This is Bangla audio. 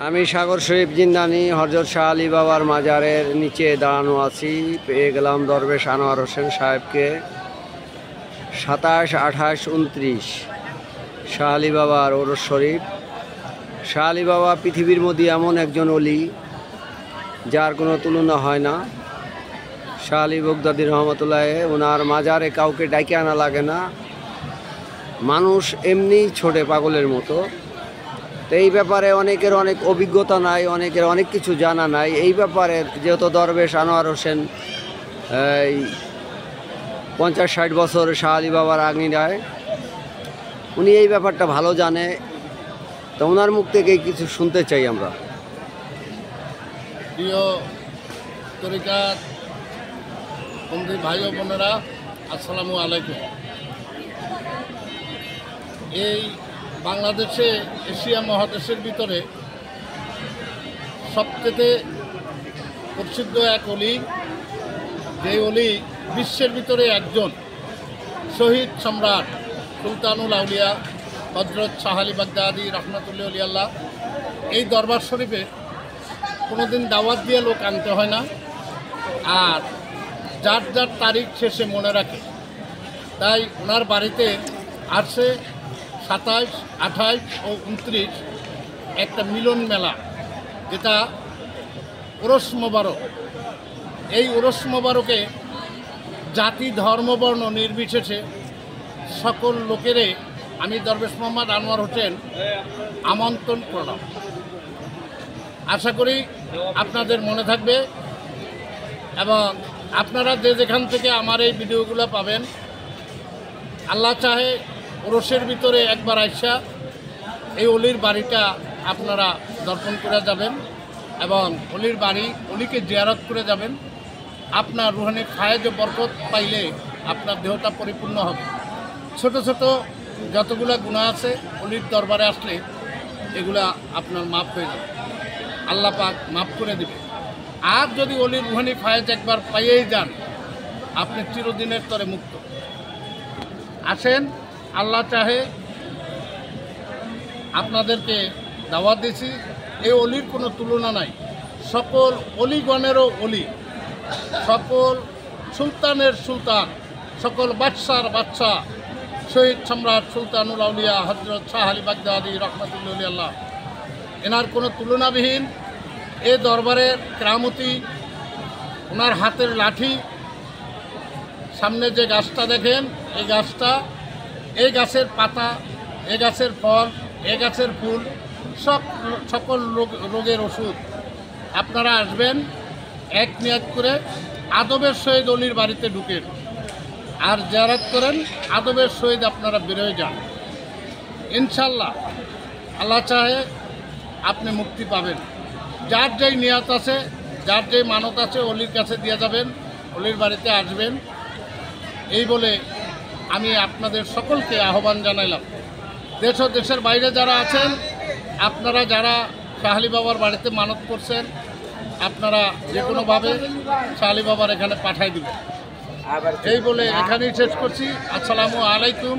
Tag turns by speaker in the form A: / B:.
A: আমি সাগর শরীফ জিন্দানি হযরত শাহ আলী বাবার মাজারের নিচে দাঁড়ানো আছি। পেয়ে গেলাম দরবেশ আনোয়ার হোসেন সাহেবকে। 27, 28, 29 শাহ আলী বাবার ওরস শরীফ। শাহ আলী বাবা পৃথিবীর মধ্যে এমন একজন অলি যার কোনো তুলনা হয় না। শাহ আলী বগদাদী রহমতুল্লাহ, ওনার মাজারে কাউকে ডাইকে আনা লাগে না, মানুষ এমনি ছোটে পাগলের মতো। তো এই ব্যাপারে অনেকের অনেক অভিজ্ঞতা নাই, অনেকের অনেক কিছু জানা নাই এই ব্যাপারে। যেহেতু দরবেশ আনোয়ার হোসেন 50-60 বছর শাহ আলী বাবার আঙিনায়, উনি এই ব্যাপারটা ভালো জানে। তো ওনার মুখ থেকে কিছু শুনতে চাই আমরা।
B: প্রিয় তরিকাত বন্ধু ভাই ও বোনেরা, আসসালামু আলাইকুম। এই বাংলাদেশে এশিয়া মহাদেশের ভিতরে সবচেয়ে প্রসিদ্ধ এক অলি, যে অলি বিশ্বের ভিতরে একজন, শহীদ সম্রাট সুলতানুল আউলিয়া হযরত শাহ আলী বাগদাদী রহমাতুল্লাহ আল্লাহ। এই দরবার শরীফে কোনোদিন দাওয়াত দিয়ে লোক আনতে হয় না, আর যার যার তারিখ শেষে মনে রাখে। তাই ওনার বাড়িতে আসছে 27, 28 ও 29 একটা মিলন মেলা, যেটা ওরস মোবারক। এই ওরস মোবারকে জাতি ধর্ম বর্ণ নির্বিশেষে সকল লোকেরে আমি দরবেশ মোহাম্মদ আনোয়ার হোসেন আমন্ত্রণ করলাম। আশা করি আপনাদের মনে থাকবে এবং আপনারা যে যেখান থেকে আমার এই ভিডিওগুলো পাবেন, আল্লাহ চাহে ওরসের ভিতরে একবার আইসা এই অলির বাড়িটা আপনারা দর্শন করে যাবেন এবং অলির বাড়ি, অলিকে জিয়ারত করে যাবেন। আপনার রুহানি ফায়েজ ও বরকত পাইলে আপনার দেহটা পরিপূর্ণ হবে। ছোট ছোট যতগুলা গুনাহ আছে অলির দরবারে আসলে এগুলা আপনার মাফ হয়ে যাবে, আল্লাহ পাক মাফ করে দেবে। আর যদি অলির রুহানি ফায়েজ একবার পাইয়েই যান, আপনি চিরদিনের তরে মুক্ত। আসেন, আল্লাহ চাহে আপনাদেরকে দাওয়াত দিয়েছি। এই অলির কোনো তুলনা নাই, সকল অলিগণেরও অলি, সকল সুলতানের সুলতান, সকল বাদশার বাদশাহ শহীদ সম্রাট সুলতানুল আউলিয়া হযরত শাহ আলী বাগদাদী রহমাতুল্লাহ আল্লাহ। এনার কোনো তুলনাবিহীন। এ দরবারের কেরামতি, ওনার হাতের লাঠি, সামনে যে গাছটা দেখেন, এই গাছটা, এই গাছের পাতা, এই গাছের ফল, এই গাছের ফুল, সকল রোগের ওষুধ। আপনারা আসবেন, এক নিয়াত করে আদবের সহিত অলির বাড়িতে ঢুকেন আর জিয়ারত করেন, আদবের সহিত আপনারা বেরোয় যান। ইনশাল্লাহ আল্লাহ চাহে আপনি মুক্তি পাবেন। যার যেই নিয়াত আছে, যার যেই মানত আছে, অলির কাছে দিয়ে যাবেন, অলির বাড়িতে আসবেন। এই বলে আমি আপনাদের সকলকে আহ্বান জানাইলাম। দেশ ও দেশের বাইরে যারা আছেন, আপনারা যারা শাহ আলী বাবার বাড়িতে মানত করছেন, আপনারা যে কোনোভাবে শাহ আলী বাবার এখানে পাঠাই দিবেন। এই বলে এখানেই শেষ করছি। আসসালামু আলাইকুম।